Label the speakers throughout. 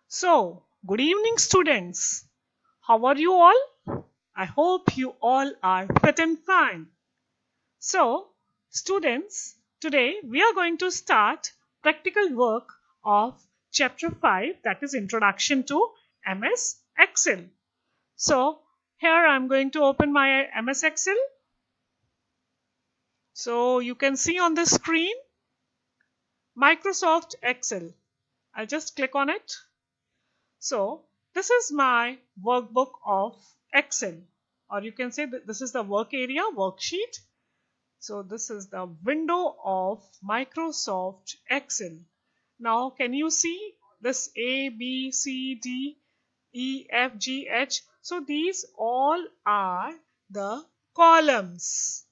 Speaker 1: Good evening, students. How are you all? I hope you all are fit and fine. So, students, today we are going to start practical work of chapter 5, that is Introduction to MS Excel. So, here I'm going to open my MS Excel. So, you can see on the screen Microsoft Excel. I'll just click on it. So this is my workbook of Excel, or you can say that this is the work area worksheet. So this is the window of Microsoft Excel. Now can you see this A, B, C, D, E, F, G, H? So these all are the columns.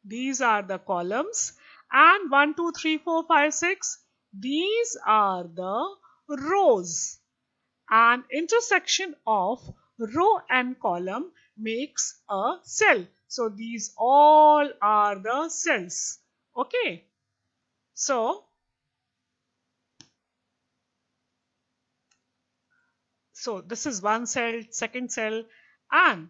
Speaker 1: These are the columns, and 1, 2, 3, 4, 5, 6. These are the rows. An intersection of row and column makes a cell. So these all are the cells. Okay. So this is one cell, second cell, and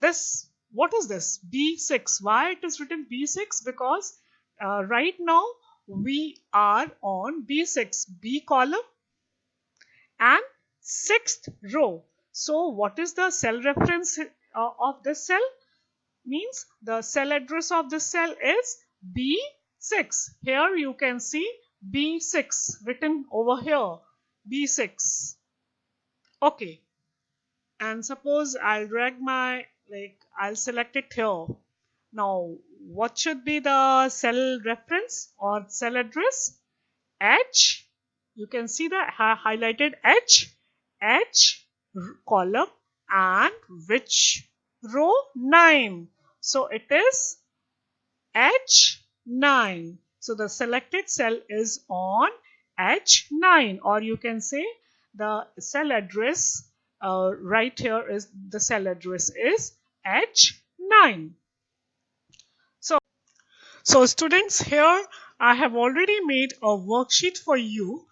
Speaker 1: this, what is this? B6. Why it is written B6? Because right now we are on B6, B column and sixth row. So what is the cell reference of this cell? Means the cell address of this cell is B6. Here you can see B6 written over here. B6. Okay. And suppose I'll drag my, I'll select it here. Now, what should be the cell reference or cell address? H. You can see the highlighted H. H column and which row? 9. So it is H9. So the selected cell is on H9, or you can say the cell address right here is the cell address is H9. So students, here I have already made a worksheet for you.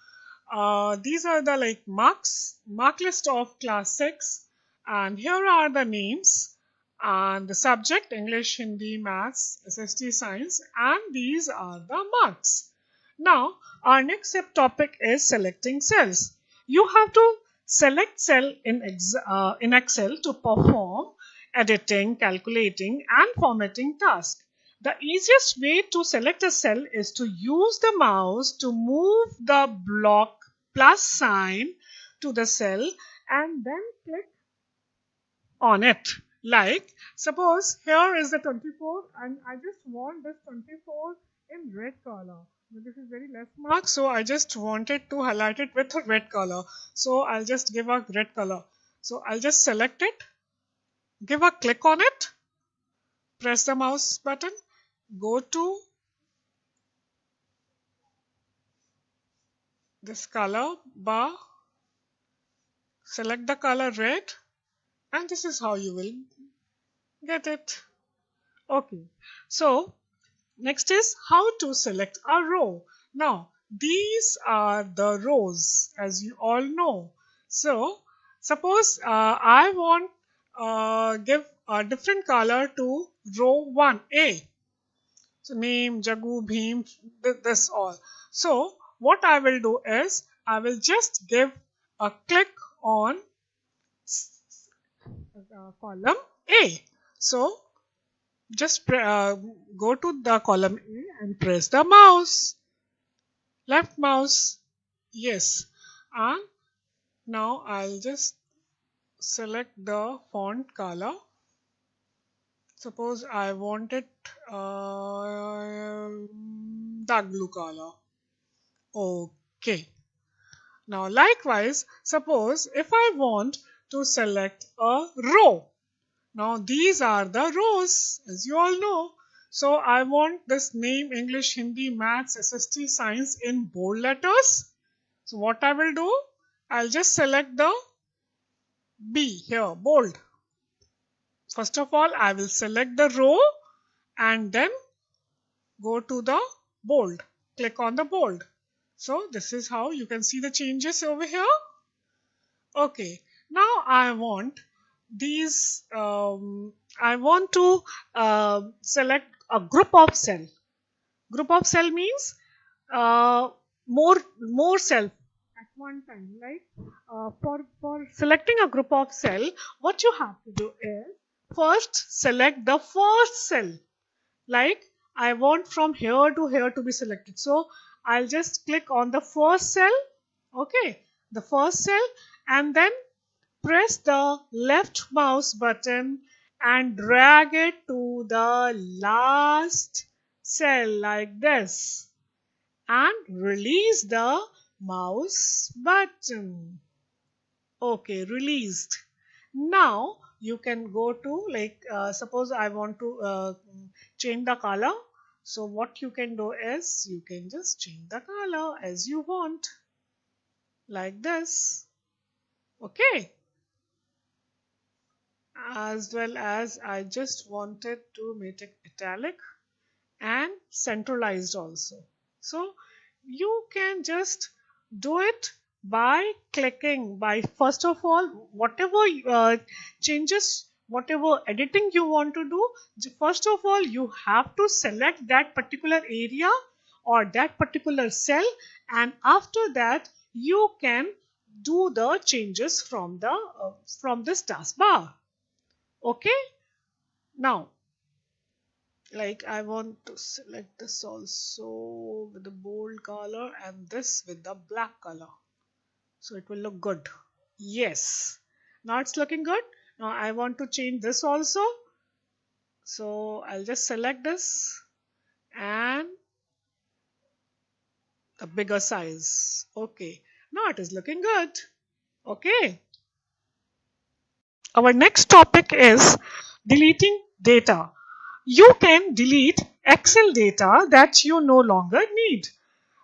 Speaker 1: These are the mark list of class 6, and here are the names and the subject English, Hindi, Maths, SST Science, and these are the marks. Now our next topic is selecting cells. You have to select cell in Excel to perform editing, calculating, and formatting tasks. The easiest way to select a cell is to use the mouse to move the block plus sign to the cell and then click on it. Like, suppose here is the 24 and I just want this 24 in red color. This is very less mark, so I just wanted to highlight it with a red color. So I'll just give a red color. So I'll just select it, give a click on it, press the mouse button, go to this color bar, select the color red, and this is how you will get it. Okay, so next is how to select a row. Now these are the rows, as you all know. So suppose I want give a different color to row 1A. So name, Jagu, Bhim, this all. So what I will do is I will just give a click on column A. So just go to the column A and press the mouse, left mouse, yes. And now I'll just select the font color. Suppose I want it dark blue color. Okay. Now likewise, suppose if I want to select a row. Now these are the rows, as you all know. So I want this name English, Hindi, Maths, SST Science in bold letters. So what I will do, I'll just select the B here, bold. First of all, I will select the row and then go to the bold. Click on the bold. So this is how you can see the changes over here. Okay, now I want these. I want to select a group of cell. Group of cell means uh, more cell at one time. Like for selecting a group of cell, what you have to do is first select the first cell. Like I want from here to here to be selected. So I'll just click on the first cell. Okay, the first cell, and then press the left mouse button and drag it to the last cell like this and release the mouse button. Okay, released. Now you can go to like suppose I want to change the color. So what you can do is you can just change the color as you want like this. Okay, as well as I just wanted to make it italic and centralized also. So you can just do it by clicking by first of all whatever changes, whatever editing you want to do, first of all you have to select that particular area or that particular cell, and after that you can do the changes from this taskbar. Okay, now like I want to select this also with the bold color and this with the black color, so it will look good. Yes, now it's looking good. Now I want to change this also, so I'll just select this and a bigger size. Okay, now it is looking good. Okay, our next topic is deleting data. You can delete Excel data that you no longer need.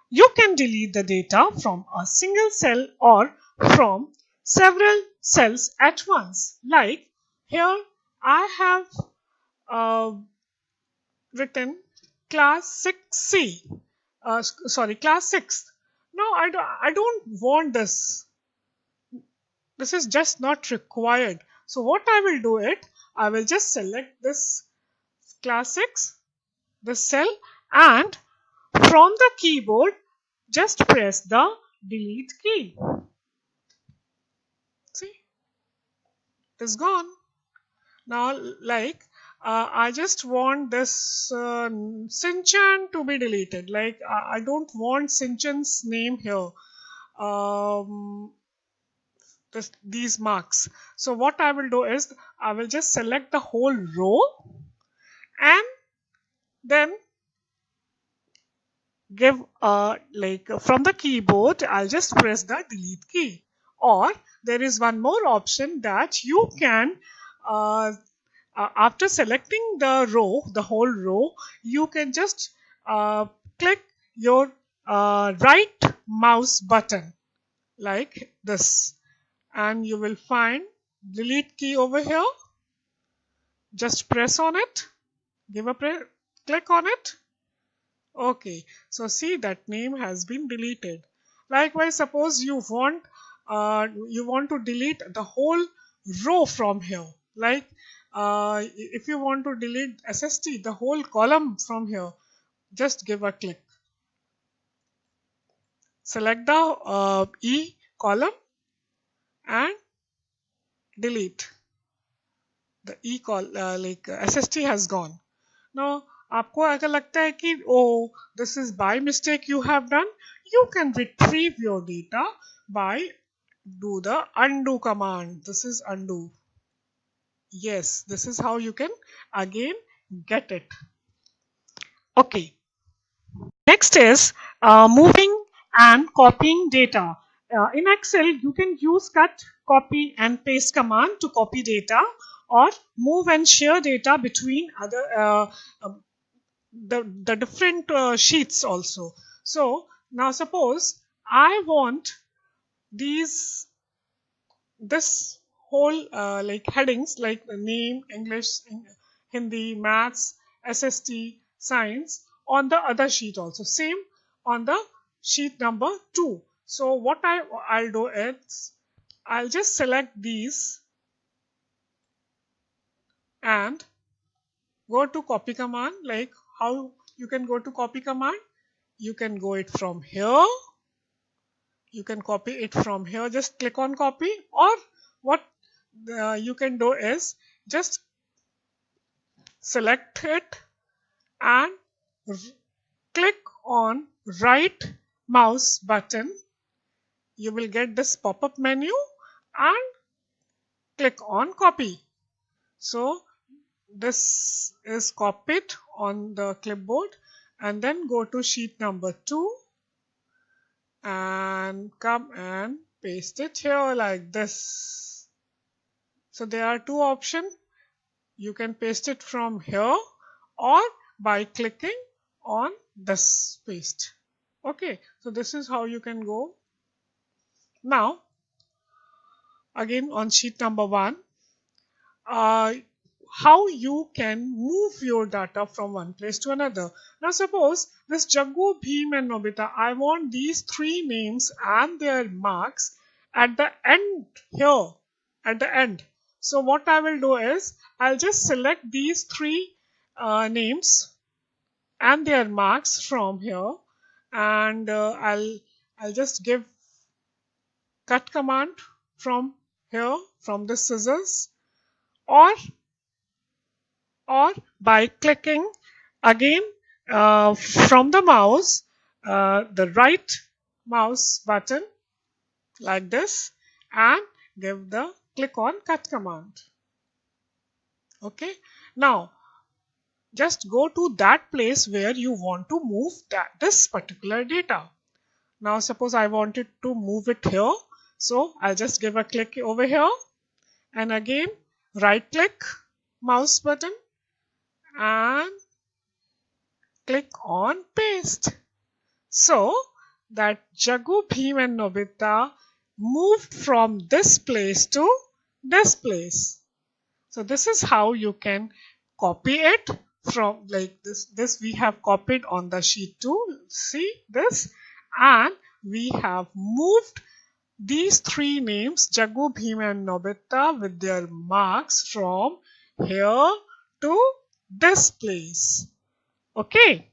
Speaker 1: You can delete the data from a single cell or from several cells at once. Like here, I have uh, written class 6C. Sorry, class 6. No, I don't want this. This is just not required. So what I will do it, I will just select this class 6, this cell, and from the keyboard, just press the delete key. See, it is gone. Now, like, I just want this Sinchan to be deleted. Like, I don't want Sinchan's name here. Um, these marks. So, what I will do is, I will just select the whole row and then give like from the keyboard I'll just press the delete key, or there is one more option that you can uh, after selecting the row, the whole row, you can just click your right mouse button like this and you will find delete key over here. Just press on it, give a click on it. Okay, so see that name has been deleted. Likewise, suppose you want to delete the whole row from here. Like if you want to delete SST, the whole column from here, just give a click. Select the E column and delete. The E call like SST has gone. Now, आपको अगर लगता है कि oh this is by mistake you have done, you can retrieve your data by do the undo command. This is undo. Yes, this is how you can again get it. Okay. Next is moving and copying data. In Excel, you can use cut, copy, and paste command to copy data or move and share data between other the different sheets also. So now suppose I want these this whole like headings like the name, English, Hindi, maths, SST, science on the other sheet also. Same on the sheet number 2. So what I'll do is I'll just select these and go to copy command. Like how you can go to copy command? You can go it from here. You can copy it from here. Just click on copy, or what you can do is just select it and click on right mouse button. You will get this pop-up menu and click on copy. So this is copied on the clipboard, and then go to sheet number 2 and come and paste it here like this. So there are two options. You can paste it from here or by clicking on this paste. Okay, so this is how you can go. Now again on sheet number 1, uh, how you can move your data from one place to another. Now suppose this Jaggu, Bheem and Nobita, I want these three names and their marks at the end here, at the end. So what I will do is I'll just select these three names and their marks from here, and I'll just give cut command from here from the scissors, or by clicking again from the mouse, the right mouse button like this, and give the click on cut command. Okay, now just go to that place where you want to move this particular data. Now suppose I wanted to move it here, so I'll just give a click over here, and again right click mouse button and click on paste. So that Jaggu, Bheem and Nobita moved from this place to this place. So this is how you can copy it from like this. This we have copied on the sheet 2. See this? And we have moved these three names, Jaggu, Bheem and Nobita, with their marks from here to this place. Okay.